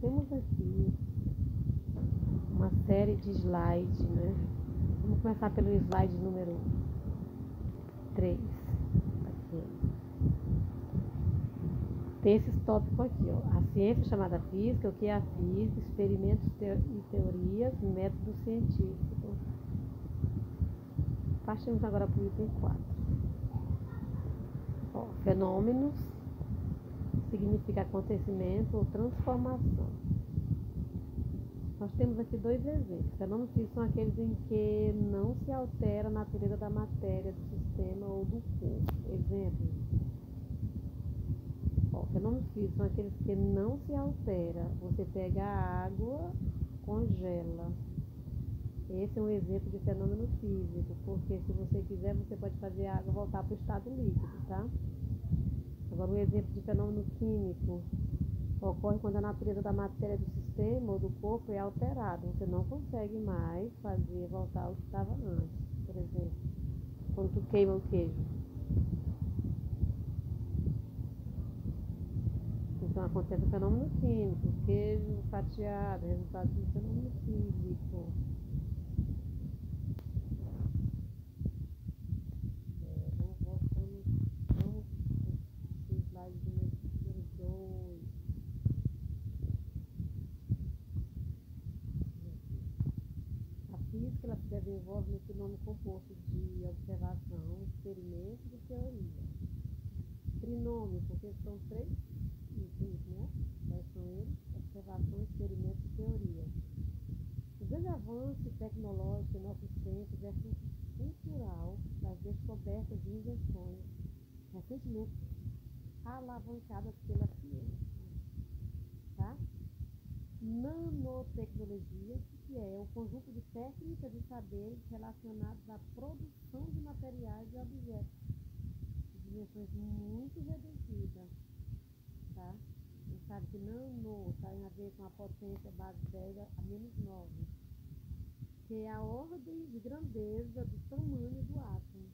temos aqui uma série de slides, né? Vamos começar pelo slide número 3. Aqui. Tem esses tópicos aqui, ó. A ciência chamada física, o que é a física, experimentos e teorias, método científico. Partimos agora para o item 4. Ó, fenômenos significa acontecimento ou transformação. Nós temos aqui dois exemplos. Fenômenos físicos são aqueles em que não se altera a natureza da matéria, do sistema ou do corpo. Exemplo. Ó, fenômenos físicos são aqueles que não se altera. Você pega a água, congela. Esse é um exemplo de fenômeno físico, porque se você quiser, você pode fazer a água voltar para o estado líquido, tá? Agora, um exemplo de fenômeno químico ocorre quando a natureza da matéria do sistema ou do corpo é alterada. Você não consegue mais fazer voltar ao que estava antes. Por exemplo, quando tu queima o queijo. Então, acontece um fenômeno químico. Queijo fatiado, resultado de um fenômeno físico. Vamos voltando para o slide número 2. A física ela se desenvolve no fenômeno composto de observação, experimento e teoria. Trinômio, porque são três itens, né? Quais são eles? Observação, experimento e teoria. O grande avanço tecnológico em nossos tempos é fruto cultural das descobertas e invenções recentemente alavancadas pela ciência. Tá? Nanotecnologia, que é o conjunto de técnicas e saberes relacionados à produção de materiais e objetos de dimensões muito reduzidas. Tá? A gente sabe que nano tem a ver com a potência base 10 a menos 9, que é a ordem de grandeza do tamanho do átomo.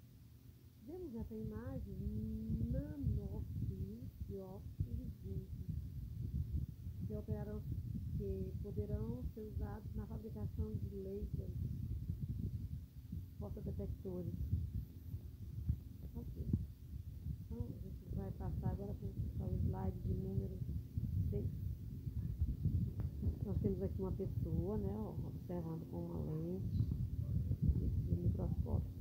Vemos nessa imagem nanofios de óxido de zinco que poderão ser usados na fabricação de lasers, fotodetectores. Ok. Então, a gente vai passar agora para o slide de número 6. Nós temos aqui uma pessoa, né, ó, observando com uma lente de microscópio.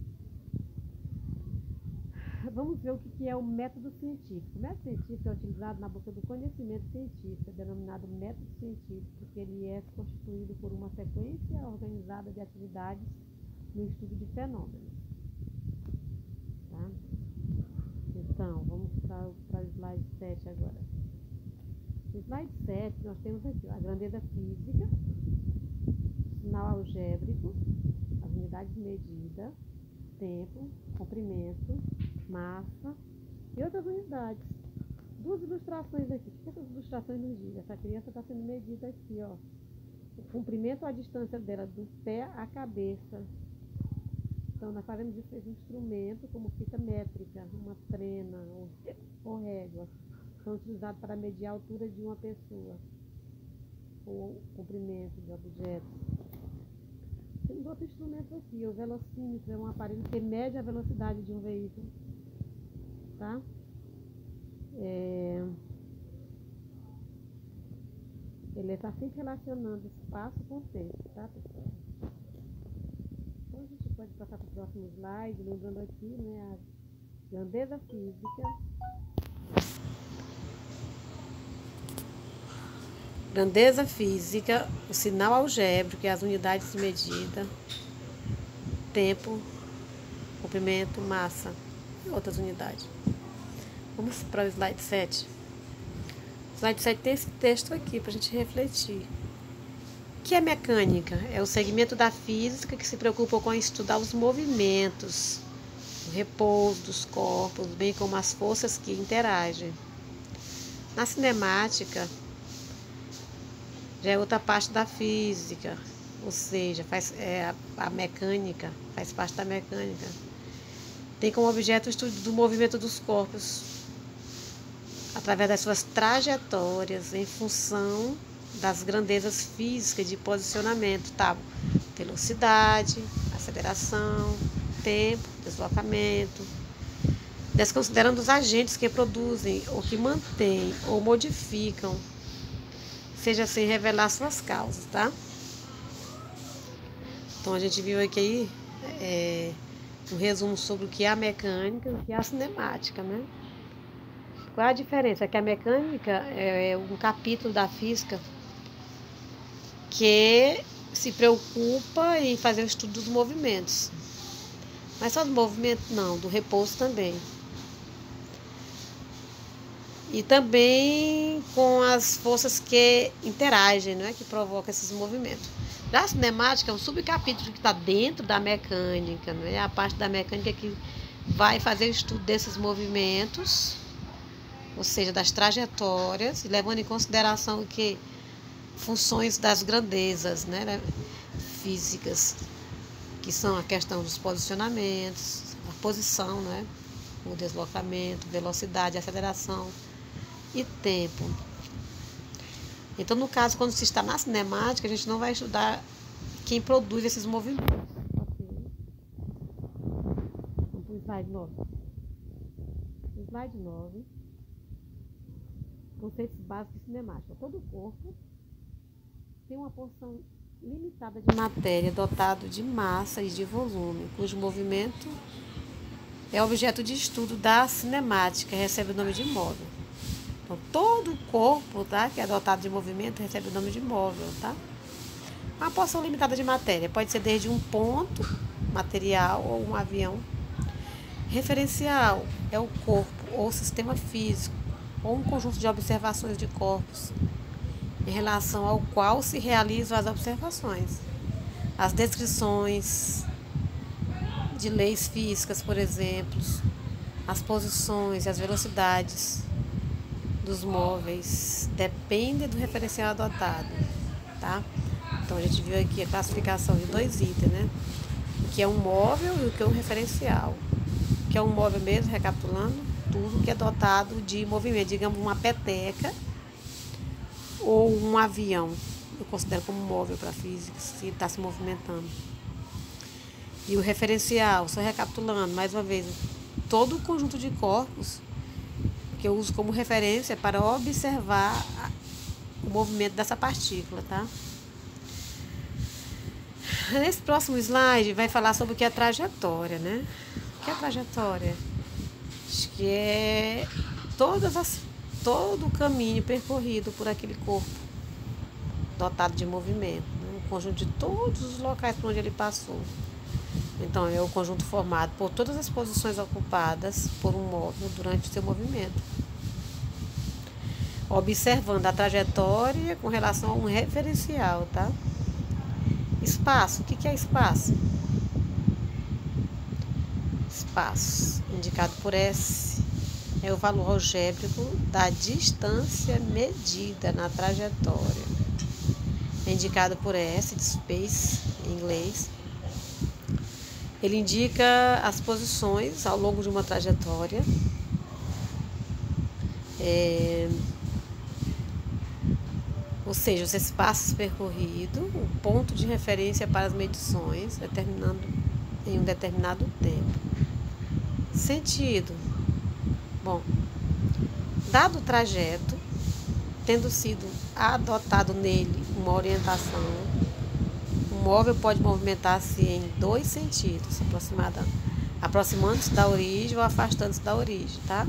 Vamos ver o que é o método científico. O método científico é utilizado na busca do conhecimento científico, denominado método científico, porque ele é constituído por uma sequência organizada de atividades no estudo de fenômenos. Tá? Então, vamos para o slide 7 agora. No slide 7, nós temos aqui ó, a grandeza física, sinal algébrico, as unidades de medida, tempo, comprimento, massa e outras unidades. Duas ilustrações aqui. O que essas ilustrações nos dizem? Essa criança está sendo medida aqui, ó. O comprimento, a distância dela do pé à cabeça. Então, nós fazemos isso com instrumento, como fita métrica, uma trena ou régua. São utilizados para medir a altura de uma pessoa ou o comprimento de objetos. Temos outro instrumento aqui, o velocímetro, é um aparelho que mede a velocidade de um veículo. Tá? Ele está sempre relacionando espaço com tempo, tá, pessoal? Então a gente pode passar para o próximo slide, lembrando aqui, né, a grandeza física. Grandeza física, o sinal algébrico, que é as unidades de medida, tempo, comprimento, massa e outras unidades. Vamos para o slide 7. O slide 7 tem esse texto aqui para a gente refletir. O que é mecânica? É o segmento da física que se preocupa com estudar os movimentos, o repouso dos corpos, bem como as forças que interagem. Na cinemática, já é outra parte da física, ou seja, a mecânica, faz parte da mecânica. Tem como objeto o estudo do movimento dos corpos através das suas trajetórias em função das grandezas físicas de posicionamento, tá? Velocidade, aceleração, tempo, deslocamento, desconsiderando os agentes que produzem ou que mantêm ou modificam, seja sem revelar suas causas, tá? Então a gente viu aqui um resumo sobre o que é a mecânica e o que é a cinemática, né? Qual é a diferença? É que a mecânica é um capítulo da física que se preocupa em fazer o estudo dos movimentos. Mas só do movimento não, do repouso também. E também com as forças que interagem, né, que provocam esses movimentos. Já a cinemática é um subcapítulo que está dentro da mecânica, né, a parte da mecânica que vai fazer o estudo desses movimentos, ou seja, das trajetórias, levando em consideração que funções das grandezas, né, físicas, que são a questão dos posicionamentos, a posição, né, o deslocamento, velocidade, aceleração e tempo. Então, no caso, quando se está na cinemática, a gente não vai estudar quem produz esses movimentos. Vamos para o slide 9. Slide 9. Conceitos básicos de cinemática. Todo corpo tem uma porção limitada de matéria dotado de massa e de volume, cujo movimento é objeto de estudo da cinemática, recebe o nome de móvel. Então, todo o corpo, tá, que é dotado de movimento recebe o nome de móvel, tá? Uma porção limitada de matéria pode ser desde um ponto material ou um avião. Referencial é o corpo ou sistema físico ou um conjunto de observações de corpos em relação ao qual se realizam as observações. As descrições de leis físicas, por exemplo, as posições e as velocidades dos móveis dependem do referencial adotado, tá? Então a gente viu aqui a classificação de dois itens, né? O que é um móvel e o que é um referencial. O que é um móvel mesmo, recapitulando, tudo que é dotado de movimento, digamos uma peteca ou um avião, eu considero como móvel para a física, se está se movimentando. E o referencial, só recapitulando mais uma vez, todo o conjunto de corpos que eu uso como referência para observar o movimento dessa partícula, tá? Nesse próximo slide vai falar sobre o que é trajetória, né? O que é trajetória? Acho que é todo o caminho percorrido por aquele corpo dotado de movimento, né? Um conjunto de todos os locais por onde ele passou. Então, é o conjunto formado por todas as posições ocupadas por um móvel durante o seu movimento. Observando a trajetória com relação a um referencial, tá? Espaço. O que é espaço? Espaço, indicado por S, é o valor algébrico da distância medida na trajetória. É indicado por S, de space, em inglês. Ele indica as posições ao longo de uma trajetória. Ou seja, os espaços percorridos, o ponto de referência para as medições, determinando em um determinado tempo. Sentido. Bom, dado o trajeto, tendo sido adotado nele uma orientação, o móvel pode movimentar-se em dois sentidos, aproximando-se da origem ou afastando-se da origem, tá?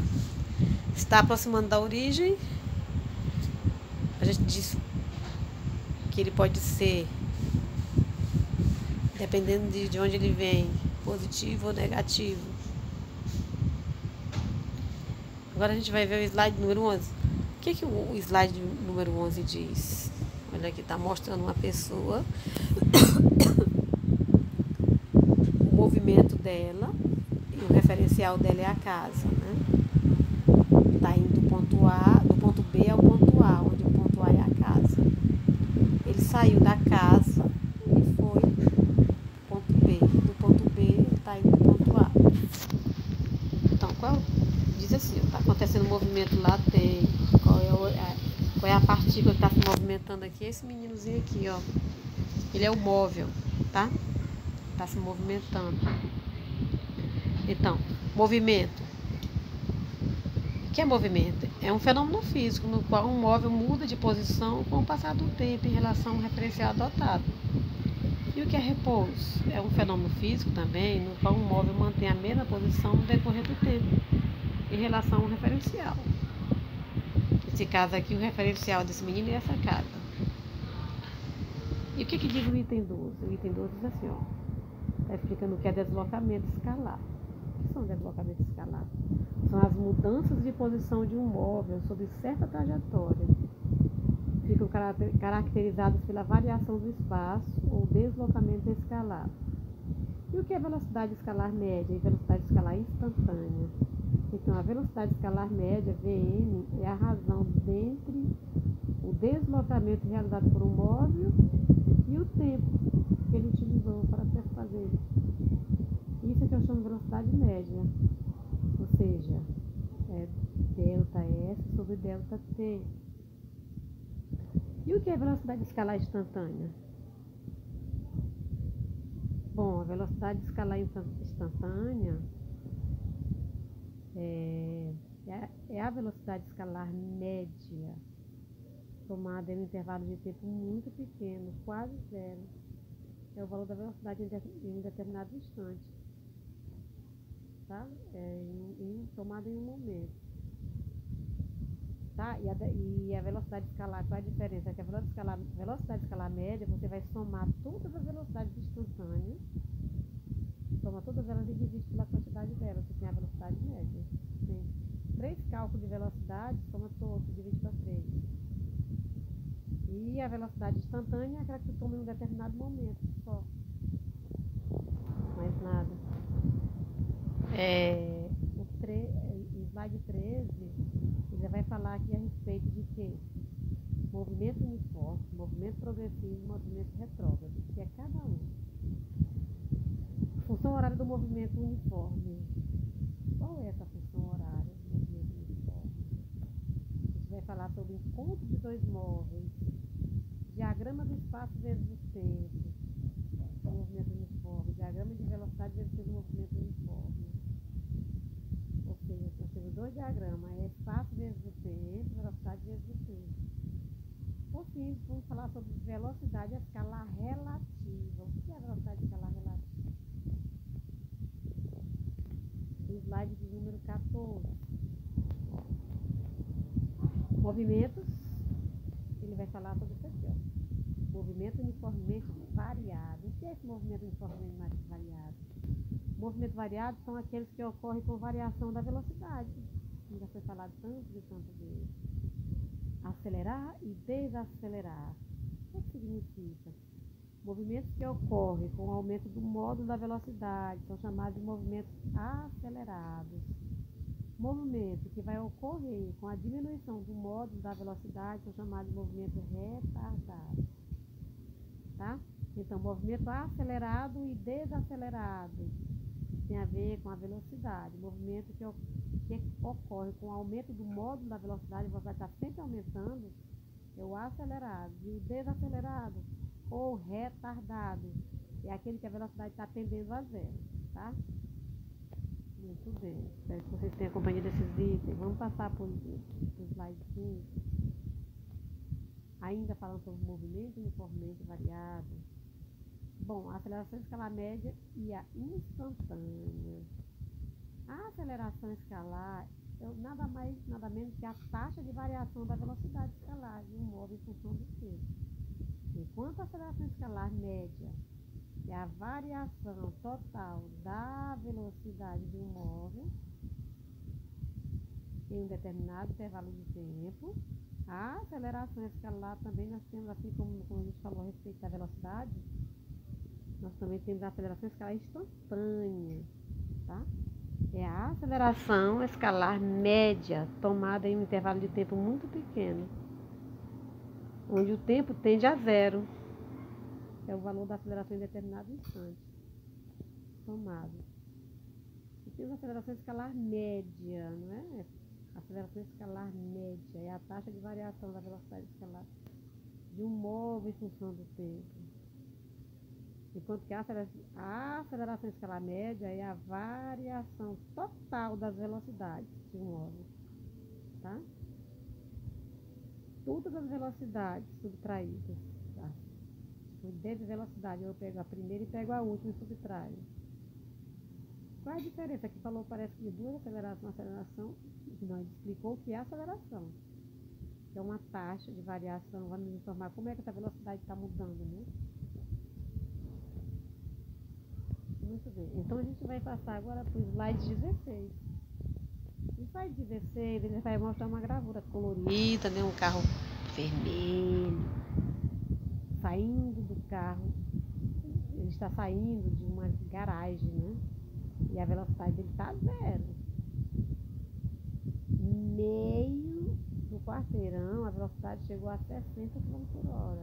Se está aproximando da origem, a gente diz que ele pode ser, dependendo de onde ele vem, positivo ou negativo. Agora a gente vai ver o slide número 11. O que o slide número 11 diz? Olha aqui, está mostrando uma pessoa, o movimento dela, e o referencial dela é a casa, né? Está indo do ponto B ao ponto A, onde o ponto A é a casa. Ele saiu da casa e foi para o ponto B. Do ponto B, ele está indo para o ponto A. Então, diz assim, está acontecendo um movimento lá, qual é a parte partícula que está se movimentando aqui é esse meninozinho aqui, ó. Ele é o móvel, tá? Está se movimentando. Então, movimento. O que é movimento? É um fenômeno físico no qual um móvel muda de posição com o passar do tempo em relação ao referencial adotado. E o que é repouso? É um fenômeno físico também no qual um móvel mantém a mesma posição no decorrer do tempo em relação ao referencial. Nesse caso aqui, o referencial desse menino é essa casa. E o que diz o item 12? O item 12 diz assim, ó. Está explicando o que é deslocamento escalar. O que são deslocamentos escalar? São as mudanças de posição de um móvel sobre certa trajetória. Ficam caracterizadas pela variação do espaço ou deslocamento escalar. E o que é velocidade escalar média e velocidade escalar instantânea? Então, a velocidade escalar média, Vm, é a razão entre o deslocamento realizado por um móvel e o tempo que ele utilizou para fazer. Isso é que eu chamo de velocidade média, ou seja, é delta S sobre delta T. E o que é velocidade escalar instantânea? Bom, a velocidade escalar instantânea é a velocidade escalar média tomada em um intervalo de tempo muito pequeno, quase zero. É o valor da velocidade em um determinado instante, tá? Tomada em um momento, tá? E a velocidade escalar, qual é a diferença? É que a velocidade escalar média, você vai somar todas as velocidades instantâneas, soma todas elas e divide pela quantidade delas. Você tem a velocidade média. Tem 3 cálculos de velocidade, soma todos, divide para 3. E a velocidade instantânea é aquela que você toma em um determinado momento só. Mais nada. O slide 13, ele vai falar aqui a respeito de quê? Movimento uniforme, movimento progressivo e movimento retrógrado, que é cada um. Função horária do movimento uniforme. Qual é essa função horária do movimento uniforme? A gente vai falar sobre encontro de 2 móveis, diagrama do espaço vezes o tempo, o movimento uniforme, diagrama de velocidade vezes o movimento uniforme. Ou seja, nós temos 2 diagramas, é espaço vezes o tempo, velocidade vezes o tempo. Por fim, vamos falar sobre velocidade escalar relativa. O que é a velocidade escalar relativa? O slide de número 14. Movimentos, ele vai falar sobre isso aqui, ó. Movimento uniformemente variado. O que é esse movimento uniformemente variado? Movimentos variados são aqueles que ocorrem com variação da velocidade. Já foi falado tanto vezes. Acelerar e desacelerar. O que significa? Movimentos que ocorrem com o aumento do módulo da velocidade são chamados de movimentos acelerados. Movimento que vai ocorrer com a diminuição do módulo da velocidade são chamados de movimentos retardados. Tá? Então, movimento acelerado e desacelerado tem a ver com a velocidade. Movimento que ocorre com o aumento do módulo da velocidade, a velocidade está sempre aumentando, é o acelerado. E o desacelerado ou retardado é aquele que a velocidade está tendendo a zero, tá? Muito bem, espero que vocês tenham acompanhado esses itens. Vamos passar por slide 15. Ainda falando sobre movimento uniformemente variado. Bom, a aceleração escalar média e a instantânea. A aceleração escalar é nada mais, nada menos que a taxa de variação da velocidade escalar de um móvel em função do tempo. Enquanto a aceleração escalar média é a variação total da velocidade de um móvel em um determinado intervalo de tempo, a aceleração escalar também nós temos, assim como a gente falou a respeito da velocidade, nós também temos a aceleração escalar instantânea, tá? É a aceleração escalar média tomada em um intervalo de tempo muito pequeno, onde o tempo tende a zero. É o valor da aceleração em determinado instante tomado. E temos a aceleração escalar média, não é? A aceleração escalar média é a taxa de variação da velocidade escalar de um móvel em função do tempo. Enquanto que a aceleração escalar média é a variação total das velocidades de um móvel. Tá? Todas as velocidades subtraídas. Tá? Dentro de velocidade, eu pego a primeira e pego a última e subtraio. Qual é a diferença? Aqui falou, parece que de duas acelerações, uma aceleração, não, ele explicou o que é aceleração. Que é uma taxa de variação, vai nos informar como é que essa velocidade está mudando, né? Muito bem. Então a gente vai passar agora para o slide 16. No slide 16, ele vai mostrar uma gravura colorida, né? Um carro vermelho, saindo do carro. Ele está saindo de uma garagem, né? E a velocidade dele está 0. Meio do quarteirão, a velocidade chegou a 60 km por hora.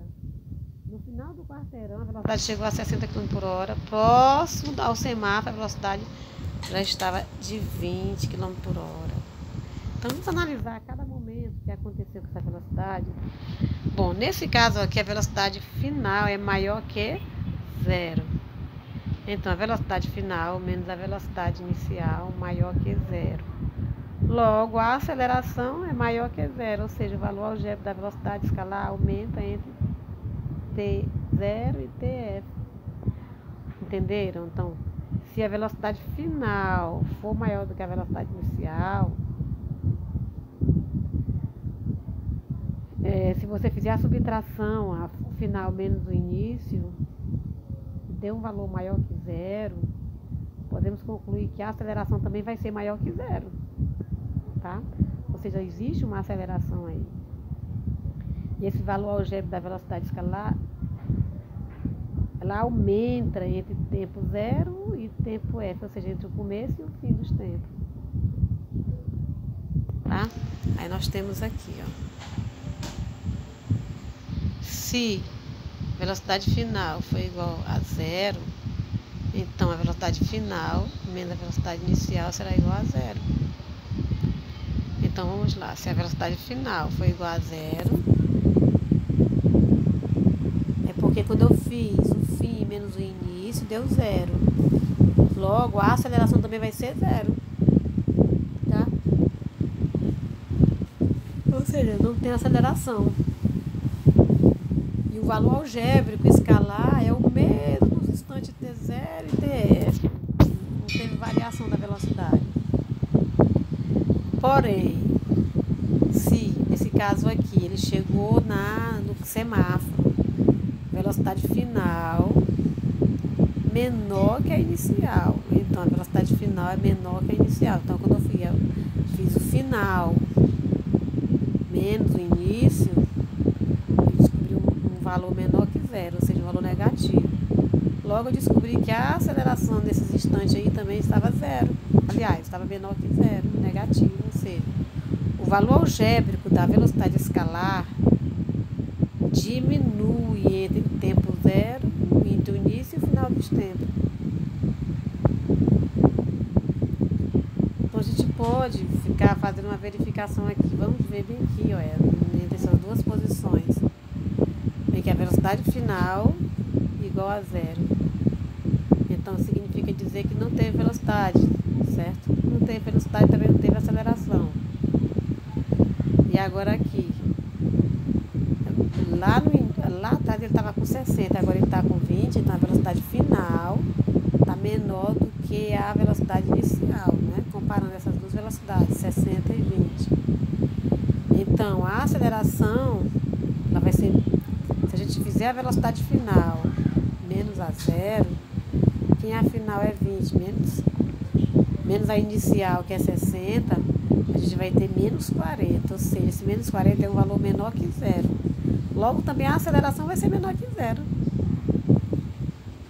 No final do quarteirão, a velocidade chegou a 60 km por hora. Próximo ao semáforo, a velocidade já estava de 20 km por hora. Então, vamos analisar cada momento que aconteceu com essa velocidade. Bom, nesse caso aqui, a velocidade final é maior que 0. Então, a velocidade final menos a velocidade inicial maior que 0. Logo, a aceleração é maior que 0, ou seja, o valor algébrico da velocidade escalar aumenta entre T0 e TF. Entenderam? Então, se a velocidade final for maior do que a velocidade inicial, se você fizer a subtração, o final menos o início, dê um valor maior que 0, podemos concluir que a aceleração também vai ser maior que 0. Tá? Ou seja, existe uma aceleração aí. E esse valor algébrico da velocidade escalar, ela aumenta entre tempo 0 e tempo f, ou seja, entre o começo e o fim dos tempos. Tá? Aí nós temos aqui, ó. Se a velocidade final for igual a 0, então a velocidade final menos a velocidade inicial será igual a 0. Então vamos lá, se a velocidade final for igual a 0, é porque quando eu fiz o fim menos o início, deu 0. Logo, a aceleração também vai ser 0. Tá? Ou seja, não tem aceleração. E o valor algébrico escalar é o mesmo nos instantes T0 e TF. Não teve variação da velocidade. Porém, se nesse caso aqui ele chegou no semáforo, velocidade final menor que a inicial, então a velocidade final é menor que a inicial. Então quando eu fiz o final menos o início, eu descobri um valor menor que 0, ou seja, um valor negativo. Logo eu descobri que a aceleração nesses instantes aí também estava 0. Aliás, estava menor que 0, negativo, ou seja, o valor algébrico da velocidade escalar diminui entre o tempo 0, entre o início e o final dos tempos. Então a gente pode ficar fazendo uma verificação aqui. Vamos ver bem aqui, ó, entre essas duas posições. Vem que a velocidade final igual a 0. Então significa dizer que não teve velocidade, certo? Não teve velocidade, também não teve aceleração. E agora aqui, lá atrás ele estava com 60, agora ele está com 20, então a velocidade final está menor do que a velocidade inicial, né? Comparando essas duas velocidades, 60 e 20. Então a aceleração, ela vai ser, se a gente fizer a velocidade final menos a 0, quem a final é 20, menos a inicial, que é 60, a gente vai ter menos 40, ou seja, esse menos 40 é um valor menor que 0. Logo, também a aceleração vai ser menor que 0.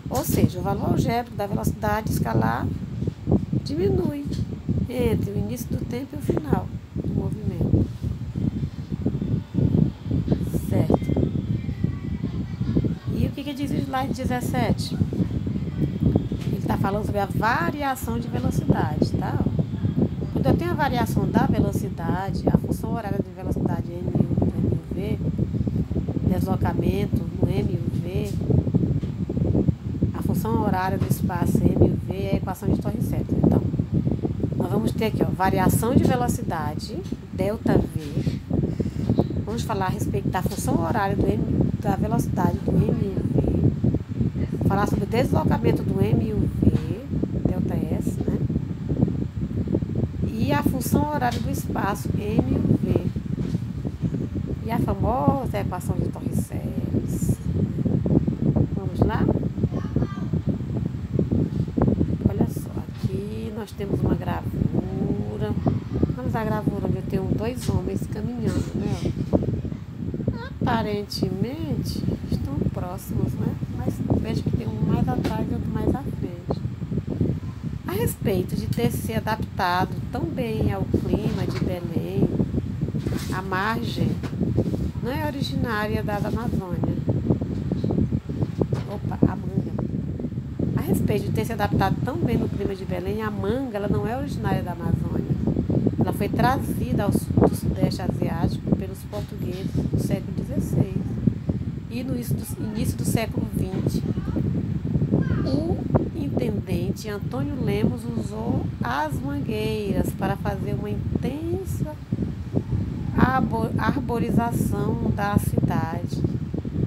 Ou seja, o valor algébrico da velocidade escalar diminui entre o início do tempo e o final do movimento. Certo? E o que diz o slide 17? Ele está falando sobre a variação de velocidade, tá? Quando eu tenho a variação da velocidade, a função horária de velocidade MUV, deslocamento no MUV, a função horária do espaço MUV é a equação de Torricelli. Então, nós vamos ter aqui, ó, variação de velocidade, ΔV. Vamos falar a respeito da função horária da velocidade do MUV. Falar sobre o deslocamento do MUV, ΔS, né? E a função horária do espaço MUV. E a famosa equação de Torricelli. Vamos lá? Olha só, aqui nós temos uma gravura. Vamos à gravura onde eu tenho dois homens caminhando, né? Aparentemente estão próximos, né? Mas vejo que tem um mais atrás e outro mais à frente. A respeito de ter se adaptado tão bem ao clima de Belém, a margem não é originária da Amazônia. Opa, a manga. A respeito de ter se adaptado tão bem no clima de Belém, a manga ela não é originária da Amazônia. Ela foi trazida do Sudeste Asiático pelos portugueses no século XVI e no início do século XX. O intendente Antônio Lemos usou as mangueiras para fazer uma intensa arborização da cidade.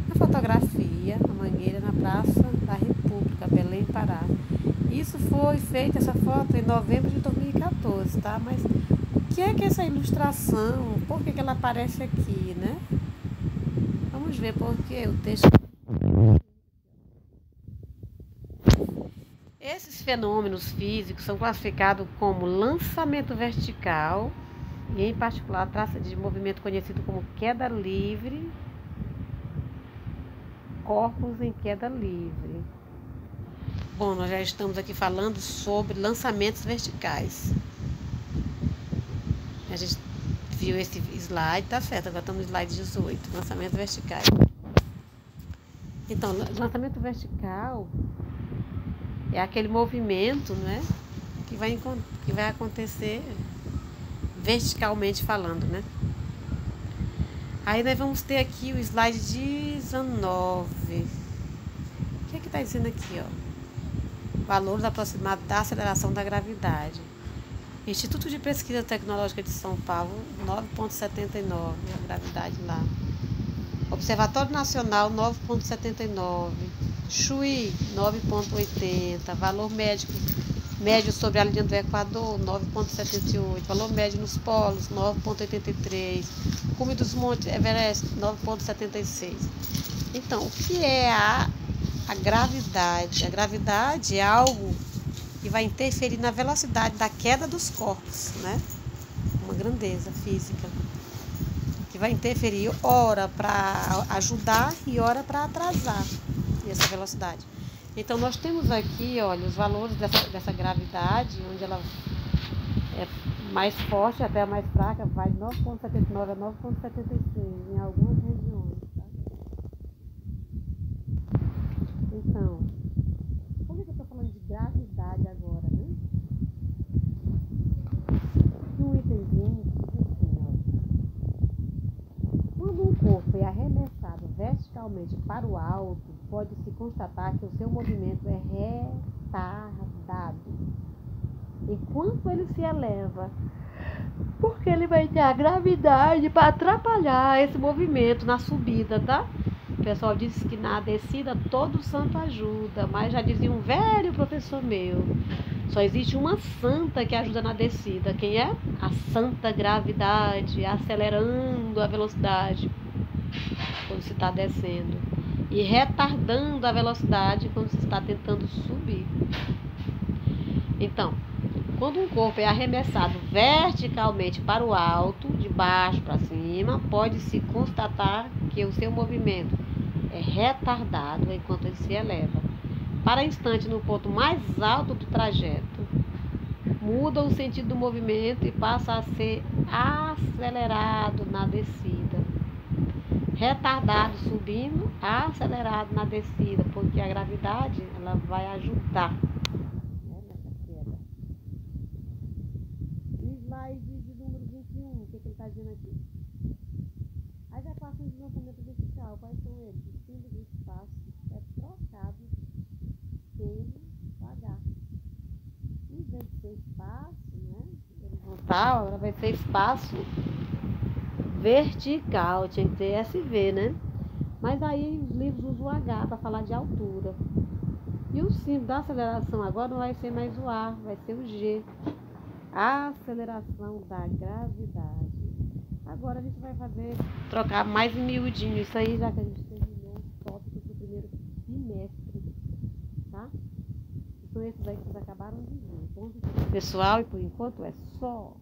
Na fotografia, a mangueira na Praça da República, Belém, Pará. Isso foi feita, essa foto, em novembro de 2014, tá? Mas o que é essa ilustração? Por que ela aparece aqui, né? Vamos ver porque o texto... Esses fenômenos físicos são classificados como lançamento vertical e, em particular, a traça de movimento conhecido como queda livre, corpos em queda livre. Bom, nós já estamos aqui falando sobre lançamentos verticais. A gente viu esse slide, tá certo, agora estamos no slide 18, lançamentos verticais. Então, lançamento vertical é aquele movimento, né, que vai acontecer verticalmente falando, né? Aí nós vamos ter aqui o slide 19. O que é que está dizendo aqui, ó? Valores aproximados da aceleração da gravidade. Instituto de Pesquisa Tecnológica de São Paulo, 9,79, a gravidade lá. Observatório Nacional, 9,79. Chuí, 9,80. Valor médio sobre a linha do Equador, 9,78. Valor médio nos polos, 9,83. Cume dos Montes Everest, 9,76. Então, o que é a gravidade? A gravidade é algo que vai interferir na velocidade da queda dos corpos, né? Uma grandeza física. Que vai interferir, ora para ajudar e ora para atrasar essa velocidade. Então, nós temos aqui, olha, os valores dessa gravidade, onde ela é mais forte até a mais fraca, vai de 9,79 a 9,76 em algumas regiões. Tá? Então, como é que eu estou falando de gravidade agora, né? No itemzinho, assim, ó. Quando um corpo é arremessado verticalmente para o alto, pode-se constatar que o seu movimento é retardado enquanto ele se eleva, porque ele vai ter a gravidade para atrapalhar esse movimento na subida, tá? O pessoal diz que na descida todo santo ajuda, mas já dizia um velho professor meu, só existe uma santa que ajuda na descida. Quem é? A santa gravidade, acelerando a velocidade quando se está descendo e retardando a velocidade quando se está tentando subir. Então, quando um corpo é arremessado verticalmente para o alto, de baixo para cima, pode-se constatar que o seu movimento é retardado enquanto ele se eleva. Para instante, no ponto mais alto do trajeto, muda o sentido do movimento e passa a ser acelerado na descida. Retardado subindo, acelerado na descida, porque a gravidade ela vai ajudar, né, nessa queda. aí de número 21, o que ele está dizendo aqui? As equações de lançamento vertical, quais são eles? O símbolo do espaço é trocado pelo H. Em vez de ser espaço, né? Horizontal, agora vai ser espaço vertical, tinha que ter SV, né? Mas aí os livros usam o H para falar de altura. E o símbolo da aceleração agora não vai ser mais o A, vai ser o G. A aceleração da gravidade. Agora a gente vai trocar mais em miudinho isso aí, já que a gente terminou os tópicos do primeiro bimestre, tá? São esses aí que vocês acabaram de ver. Bom, pessoal, e por enquanto é só.